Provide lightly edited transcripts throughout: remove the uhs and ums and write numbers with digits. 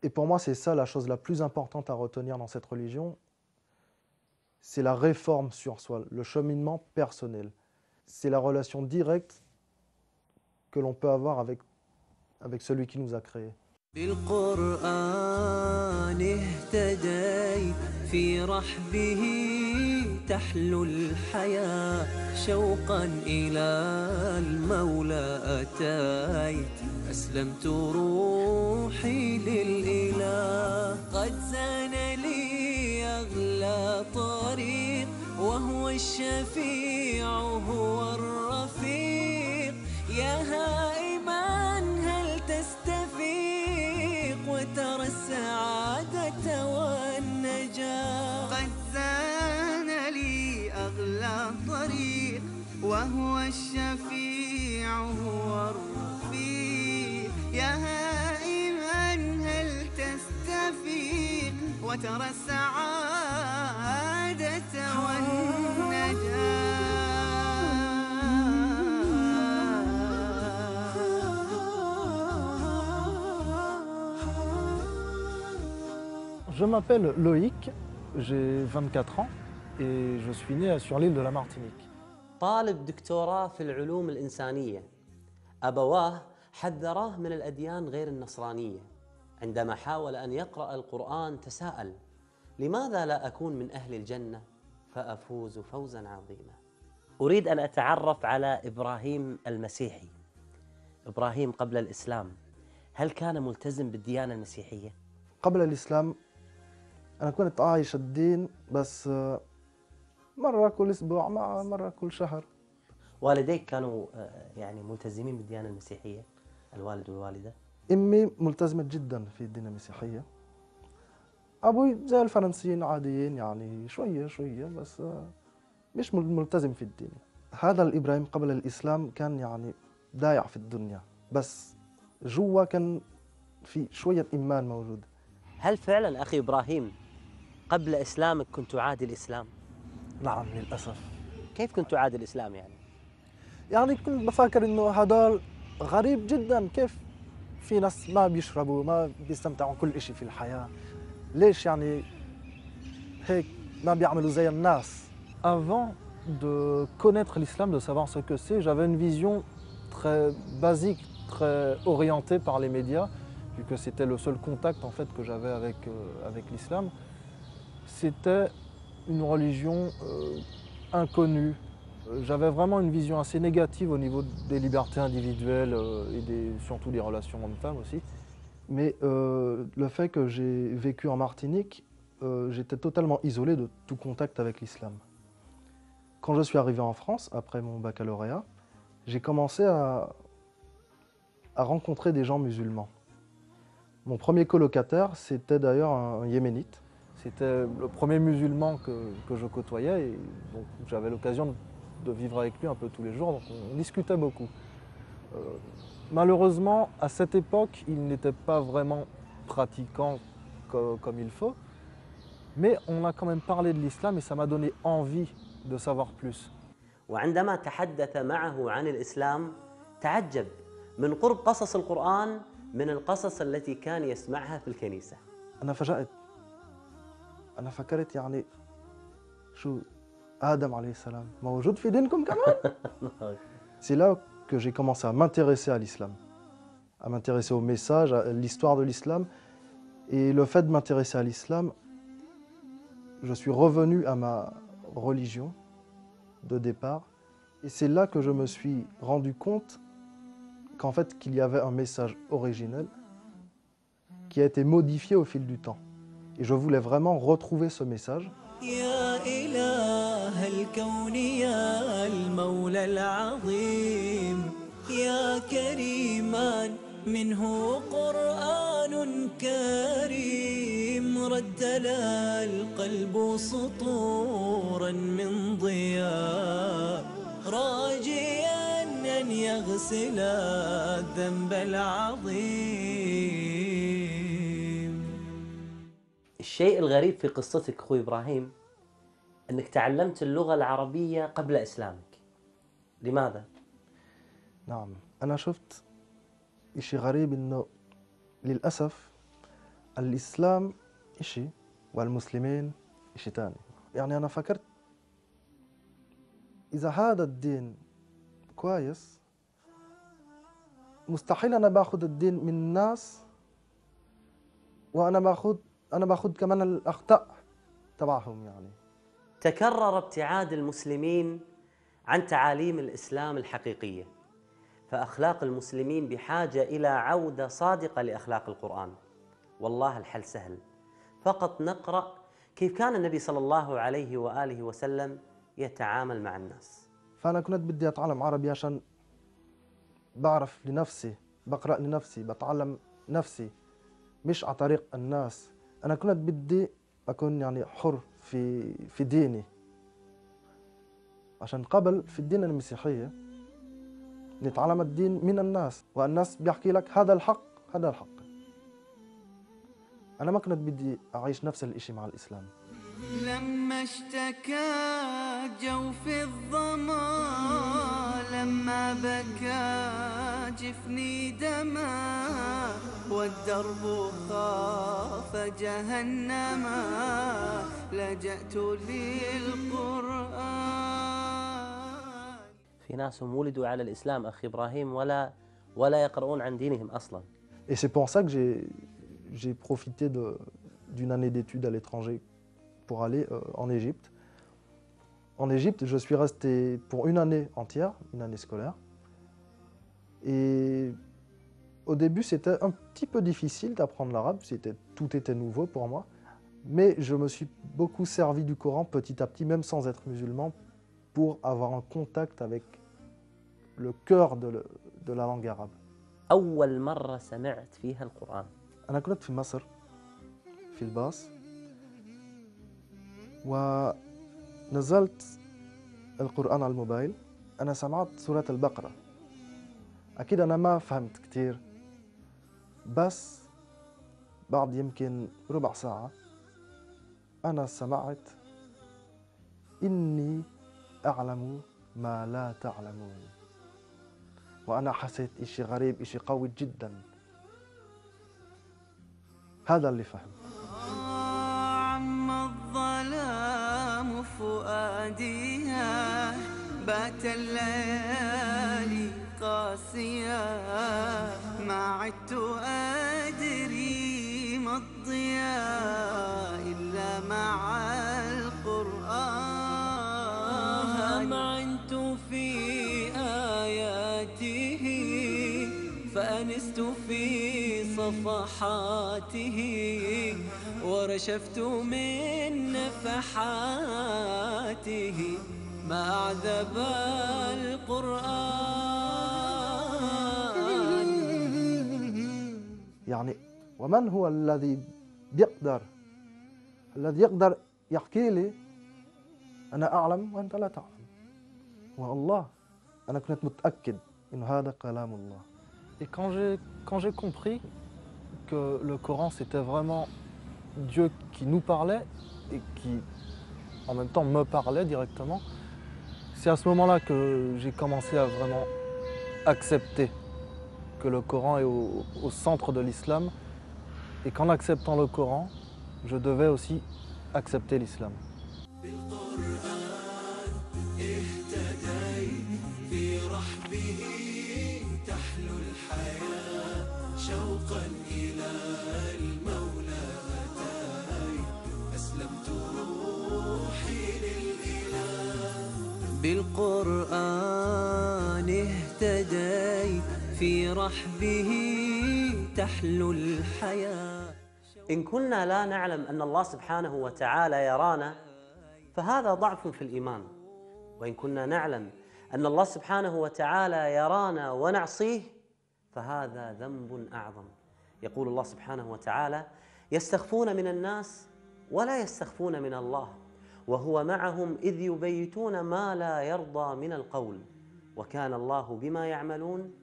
Et pour moi, c'est ça la chose la plus importante à retenir dans cette religion, c'est la réforme sur soi, le cheminement personnel. C'est la relation directe que l'on peut avoir avec celui qui nous a créés. بالقرآن اهتديت في رحبه تحلو الحياة شوقا إلى المولى أتيت أسلمت روحي للإله قد زان لي أغلى طريق وهو الشفيع هو الرفيق يا هائما هل تستفيق وترى السعادة والنجاة قد زان لي أغلى طريق وهو الشفيع هو الرفيق يا هائما هل تستفيق وترى السعادة والنجاة. Je m'appelle Loïc, j'ai 24 ans et je suis né sur l'île de la Martinique. طالب دكتوراه في العلوم الإنسانية. أبواه حذراه من الأديان غير النصرانية. عندما حاول أن يقرأ القرآن تساءل: لماذا لا أكون من أهل الجنة فأفوز فوزا عظيما؟ أريد أن أتعرف على إبراهيم المسيحي. إبراهيم قبل الإسلام هل كان ملتزم بالديانة المسيحية؟ قبل الإسلام أنا كنت عايش الدين بس مرة كل أسبوع مرة كل شهر. والديك كانوا يعني ملتزمين بالديانة المسيحية، الوالد والوالدة؟ أمي ملتزمة جدا في الدين المسيحية. أبوي زي الفرنسيين عاديين يعني شوية شوية بس مش ملتزم في الدين. هذا الإبراهيم قبل الإسلام كان يعني دايع في الدنيا بس جوا كان في شوية إيمان موجود. هل فعلا أخي إبراهيم قبل إسلامك كنت تعادي الإسلام؟ نعم للأسف. كيف كنت تعادي الإسلام يعني؟ يعني كنت بفكر إنه هذا غريب جدا، كيف في ناس ما بيشربوا ما بيستمتعوا كل إشي في الحياة، ليش يعني هيك ما بيعملوا زي الناس. Avant de connaître l'islam, de savoir ce que c'est, j'avais une vision très basique, très orientée par les médias, vu que c'était le seul contact en fait que j'avais avec l'islam. C'était une religion inconnue. J'avais vraiment une vision assez négative au niveau des libertés individuelles et surtout des relations hommes-femmes aussi. Mais le fait que j'ai vécu en Martinique, j'étais totalement isolé de tout contact avec l'islam. Quand je suis arrivé en France, après mon baccalauréat, j'ai commencé à rencontrer des gens musulmans. Mon premier colocataire, c'était d'ailleurs un yéménite. C'était le premier musulman que je côtoyais et donc j'avais l'occasion de vivre avec lui un peu tous les jours, donc on discutait beaucoup. Malheureusement, à cette époque, il n'était pas vraiment pratiquant comme il faut, mais on a quand même parlé de l'islam et ça m'a donné envie de savoir plus. وعندما تحدث معه عن الإسلام تعجب من قرب قصص القرآن من القصص التي كان يسمعها في الكنيسة. أنا فجأت، أنا فكرت يعني شو آدم عليه السلام موجود في دينكم كمان؟ C'est là que j'ai commencé à m'intéresser à l'islam, à m'intéresser au message, à l'histoire de l'islam. Et le fait de m'intéresser à l'islam, je suis revenu à ma religion de départ. Et c'est là que je me suis rendu compte qu'en fait, qu'il y avait un message originel qui a été modifié au fil du temps. Et je voulais vraiment retrouver ce message. يا إله الكون يا المولى العظيم يا كريما منه قرآن كريم رتل القلب سطورا من ضياء راجيا أن يغسل الذنب العظيم. الشيء الغريب في قصتك أخوي إبراهيم أنك تعلمت اللغة العربية قبل إسلامك. لماذا؟ نعم، أنا شفت إشي غريب إنه للأسف الإسلام إشي والمسلمين إشي تاني. يعني أنا فكرت إذا هذا الدين كويس مستحيل أنا باخذ الدين من الناس وأنا باخذ كمان الأخطاء تبعهم. يعني تكرر ابتعاد المسلمين عن تعاليم الإسلام الحقيقية، فأخلاق المسلمين بحاجة إلى عودة صادقة لأخلاق القرآن. والله الحل سهل، فقط نقرأ كيف كان النبي صلى الله عليه وآله وسلم يتعامل مع الناس. فأنا كنت بدي أتعلم عربي عشان بعرف لنفسي، بقرأ لنفسي، بتعلم نفسي، مش على طريق الناس. أنا كنت بدي أكون يعني حر في ديني، عشان قبل في الدين المسيحية نتعلم الدين من الناس، والناس بيحكي لك هذا الحق هذا الحق. أنا ما كنت بدي أعيش نفس الإشي مع الإسلام. لما اشتكى جوف الظما، لما بكى جفني دما، والدرب خاف جهنما، لجأت للقرآن. في ناس هم ولدوا على الإسلام أخي إبراهيم ولا يقرؤون عن دينهم أصلا. Et c'est pour ça que j'ai profité d'une année d'études à l'étranger pour aller en Égypte. En Égypte, je suis resté pour une année entière, une année scolaire. Et au début, c'était un petit peu difficile d'apprendre l'arabe, tout était nouveau pour moi. Mais je me suis beaucoup servi du Coran petit à petit, même sans être musulman, pour avoir un contact avec le cœur de la langue arabe. أول مرة سمعت فيها القرآن. أنا كنت في مصر في الباص ونزلت القرآن على الموبايل. أنا سمعت سورة البقرة، أكيد أنا ما فهمت كتير، بس بعد يمكن ربع ساعة أنا سمعت إني أعلم ما لا تعلمون، وأنا حسيت إشي غريب، إشي قوي جدا. هذا اللي فهم. عم الظلام فؤاديها، بات الليالي قاسية، ما عدت أدري ما الضياء إلا مع القرآن. أمعنت في آياته، فأنست في صفحاته، ورشفت من نفحاته، ما أعذب القرآن. يعني ومن هو الذي يقدر يحكي لي أنا أعلم وأنت لا تعلم؟ هو الله. أنا كنت متأكد إنه هذا كلام الله. Et quand j'ai compris que le Coran c'était vraiment Dieu qui nous parlait et qui en même temps me parlait directement, c'est à ce moment-là que j'ai commencé à vraiment accepter que le Coran est au centre de l'islam et qu'en acceptant le Coran, je devais aussi accepter l'islam. بالقرآن اهتديت في رحبه تحلو الحياة. إن كنا لا نعلم أن الله سبحانه وتعالى يرانا فهذا ضعف في الإيمان، وإن كنا نعلم أن الله سبحانه وتعالى يرانا ونعصيه فهذا ذنب أعظم. يقول الله سبحانه وتعالى: يستخفون من الناس ولا يستخفون من الله، وهو معهم إذ يبيتون ما لا يرضى من القول، وكان الله بما يعملون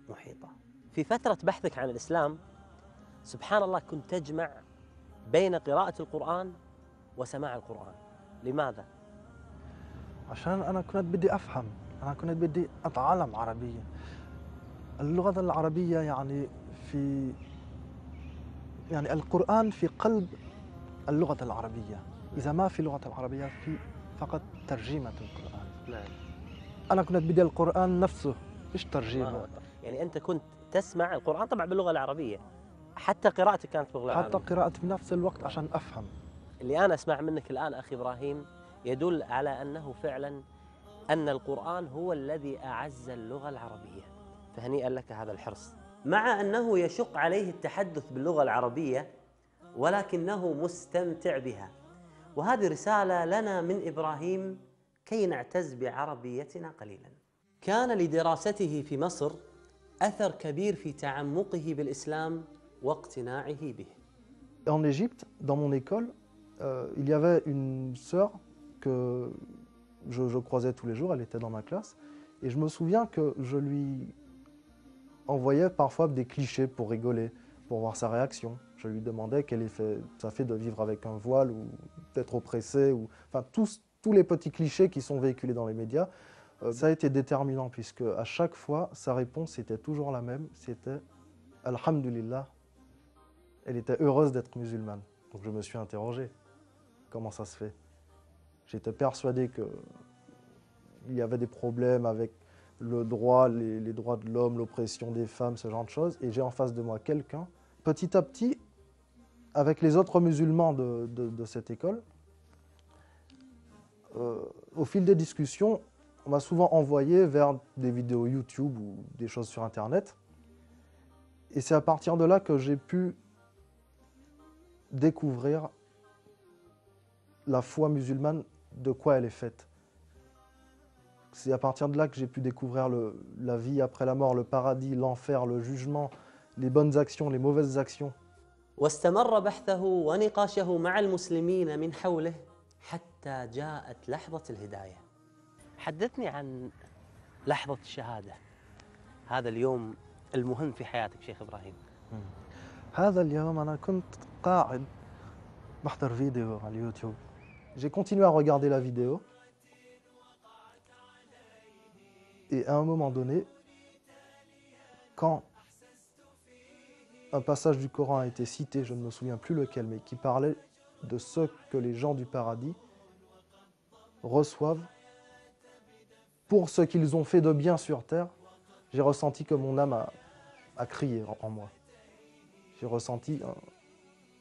محيطا. في فترة بحثك عن الإسلام سبحان الله كنت تجمع بين قراءة القرآن وسماع القرآن، لماذا؟ عشان أنا كنت بدي أفهم، أنا كنت بدي أتعلم عربية. اللغة العربية يعني يعني القرآن في قلب اللغة العربية. إذا ما في اللغة العربية في فقط ترجمة القرآن. نعم. أنا كنت بدي القرآن نفسه مش الله ترجمة. أكبر. يعني أنت كنت تسمع القرآن طبعا باللغة العربية، حتى قراءتك كانت باللغة حتى العربية. قراءتي بنفس الوقت عشان أفهم. اللي أنا أسمع منك الآن أخي إبراهيم يدل على أنه فعلا أن القرآن هو الذي أعز اللغة العربية، فهنيئا لك هذا الحرص. مع أنه يشق عليه التحدث باللغة العربية ولكنه مستمتع بها، وهذه رسالة لنا من إبراهيم كي نعتز بعربيتنا قليلا. كان لدراسته في مصر أثر كبير في تعمقه بالإسلام واقتناعه به. En Égypte, dans mon école, il y avait une sœur que je croisais tous les jours, elle était dans ma classe, et je me souviens que je lui envoyais parfois des clichés pour rigoler, pour voir sa réaction. Je lui demandais quel effet ça fait de vivre avec un voile ou d'être oppressé, ou enfin tous les petits clichés qui sont véhiculés dans les médias. Ça a été déterminant puisque à chaque fois, sa réponse était toujours la même, c'était « Alhamdulillah ». Elle était heureuse d'être musulmane. Donc je me suis interrogé, comment ça se fait? J'étais persuadé qu'il y avait des problèmes avec le droit, les droits de l'homme, l'oppression des femmes, ce genre de choses. Et j'ai en face de moi quelqu'un, petit à petit, avec les autres musulmans de cette école, au fil des discussions, on m'a souvent envoyé vers des vidéos YouTube ou des choses sur Internet. Et c'est à partir de là que j'ai pu découvrir la foi musulmane, de quoi elle est faite. C'est à partir de là que j'ai pu découvrir la vie après la mort, le paradis, l'enfer, le jugement, les bonnes actions, les mauvaises actions. واستمر بحثه ونقاشه مع المسلمين من حوله حتى جاءت لحظة الهداية. حدثني عن لحظة الشهادة، هذا اليوم المهم في حياتك شيخ إبراهيم. هذا اليوم أنا كنت قاعد بحضر فيديو على اليوتيوب. J'ai continué à regarder la vidéo. Et à un moment donné, quand un passage du Coran a été cité, je ne me souviens plus lequel, mais qui parlait de ce que les gens du paradis reçoivent pour ce qu'ils ont fait de bien sur terre, j'ai ressenti que mon âme a crié en moi. J'ai ressenti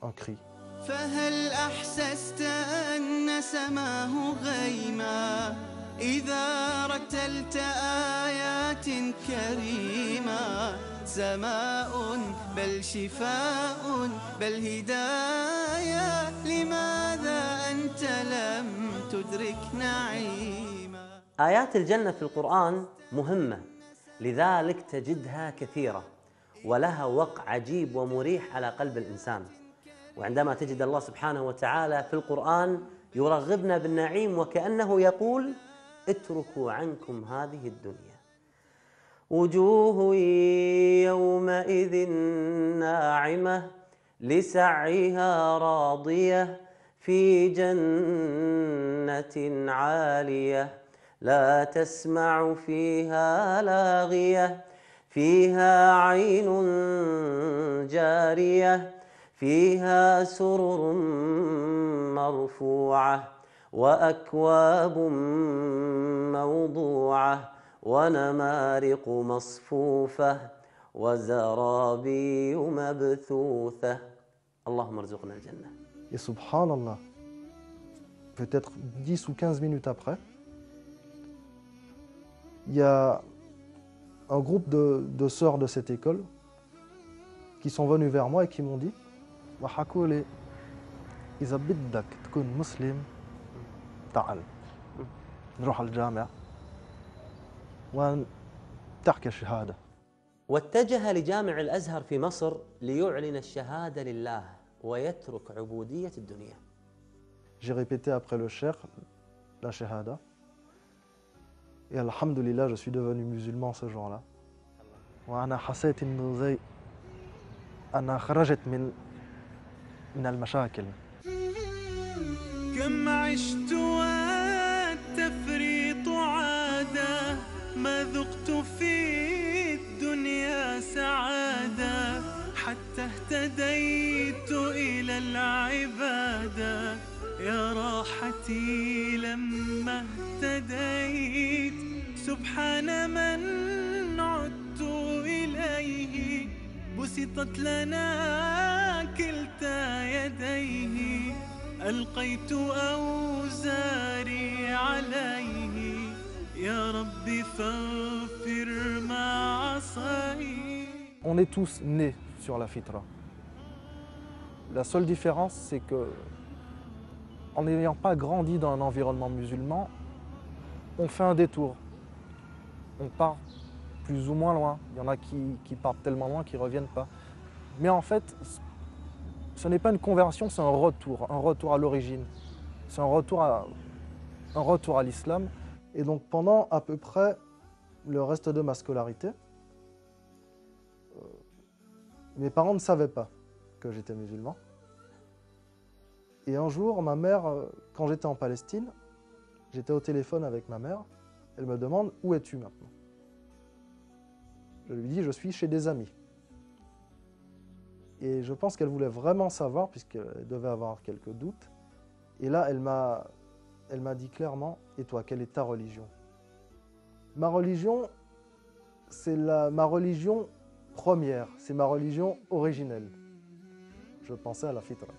un cri. فهل أحسست أن سماه غيما إذا رتلت آيات كريمة سماء بل شفاء بل هداية لماذا أنت لم تدرك نعيما. آيات الجنة في القرآن مهمة، لذلك تجدها كثيرة ولها وقع عجيب ومريح على قلب الإنسان. وعندما تجد الله سبحانه وتعالى في القرآن يرغبنا بالنعيم وكأنه يقول اتركوا عنكم هذه الدنيا. وجوه يومئذ ناعمة لسعيها راضية في جنة عالية لا تسمع فيها لاغية فيها عين جارية فيها سرر مرفوعة وأكواب موضوعة ونمارق مصفوفة وزرابي مبثوثة. اللهم ارزقنا الجنة. Et subhanallah, peut-être 10 ou 15 minutes après, il y a un groupe de sœurs de cette école qui sont venues vers moi et qui m'ont dit وحكوا لي إذا بدك تكون مسلم تعال نروح على الجامع وتحكي الشهادة. واتجه لجامع الأزهر في مصر ليعلن الشهادة لله ويترك عبودية الدنيا. J'ai répété après le cheikh la shahada et alhamdulillah je suis devenu musulman ce jour-là. وأنا حسيت إنه زي أنا خرجت من المشاكل. كم عشت والتفريط عادة ما ذقت في الدنيا سعادة حتى اهتديت إلى العبادة يا راحتي لما اهتديت سبحان من عدت إليه بسطت لنا كلتا يديه ألقيت أوزاري عليه يا ربي فاغفر ما عصيت. On est tous nés sur la fitra. La seule différence, c'est que, en n'ayant pas grandi dans un environnement musulman, on fait un détour. On part plus ou moins loin. Il y en a qui partent tellement loin qu'ils ne reviennent pas. Mais en fait, ce n'est pas une conversion, c'est un retour à l'origine. C'est un retour à l'islam. Et donc pendant à peu près le reste de ma scolarité, mes parents ne savaient pas que j'étais musulman. Et un jour, ma mère, quand j'étais en Palestine, j'étais au téléphone avec ma mère, elle me demande « Où es-tu maintenant ?» Je lui dis « Je suis chez des amis ». Et je pense qu'elle voulait vraiment savoir, puisqu'elle devait avoir quelques doutes. Et là, elle m'a dit clairement « Et toi, quelle est ta religion ?» Ma religion, c'est ma religion première, c'est ma religion originelle. Je pensais à la fitra.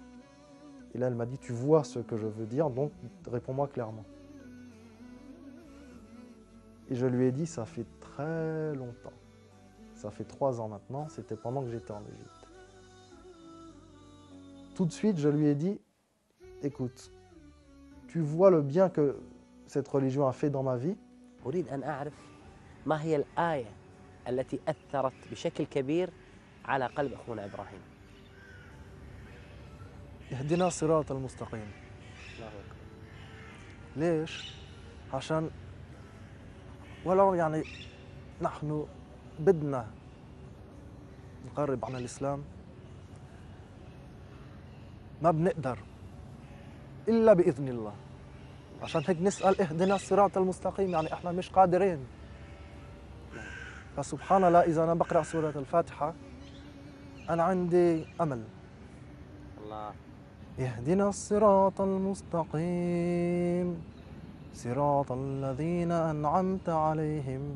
Et là, elle m'a dit « Tu vois ce que je veux dire, donc réponds-moi clairement. » Et je lui ai dit « Ça fait très longtemps. Ça fait 3 ans maintenant, c'était pendant que j'étais en Égypte. » Tout de suite, je lui ai dit « Écoute, tu vois le bien que cette religion a fait dans ma vie. أريد أن أعرف ما هي الآية التي أثرت بشكل كبير على قلب أخونا إبراهيم. اهدنا الصراط المستقيم. ليش؟ عشان ولو يعني نحن بدنا نقرب عن الإسلام ما بنقدر إلا بإذن الله. عشان هيك نسأل اهدنا الصراط المستقيم، يعني احنا مش قادرين. فسبحان الله إذا أنا بقرأ سورة الفاتحة أنا عندي أمل. الله. اهدنا الصراط المستقيم صراط الذين أنعمت عليهم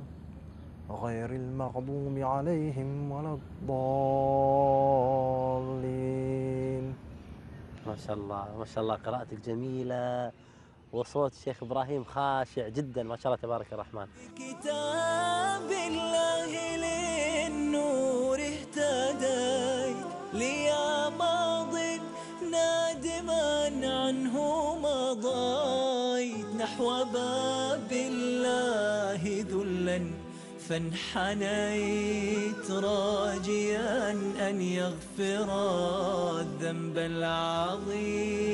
غير المغضوب عليهم ولا الضالين. ما شاء الله ما شاء الله، قراءتك جميلة وصوت الشيخ إبراهيم خاشع جدا ما شاء الله تبارك الرحمن. كتاب الله للنور اهتديت ليا ماض نادما عنه مضيت نحو باب الله ذلا فانحنيت راجيا أن يغفر الذنب العظيم.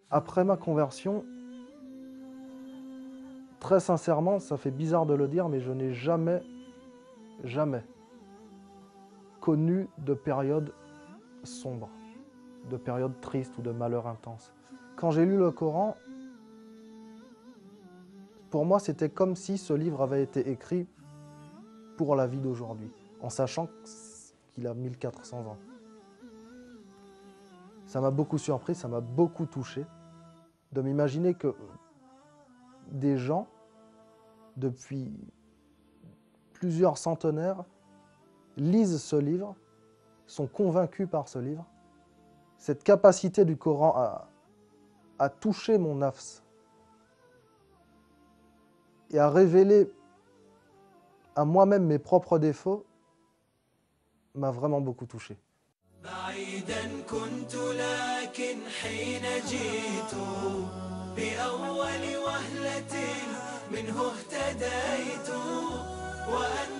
Après ma conversion, très sincèrement, ça fait bizarre de le dire, mais je n'ai jamais connu de période sombre, de période triste ou de malheur intense. Quand j'ai lu le Coran, pour moi, c'était comme si ce livre avait été écrit pour la vie d'aujourd'hui, en sachant qu'il a 1400 ans. Ça m'a beaucoup surpris, ça m'a beaucoup touché, de m'imaginer que des gens, depuis plusieurs centenaires, lisent ce livre, sont convaincus par ce livre. Cette capacité du Coran à toucher mon nafs et à révéler à moi-même mes propres défauts m'a vraiment beaucoup touché. بعيدا كنت لكن حين جئت بأول وهلة منه اهتديت وأن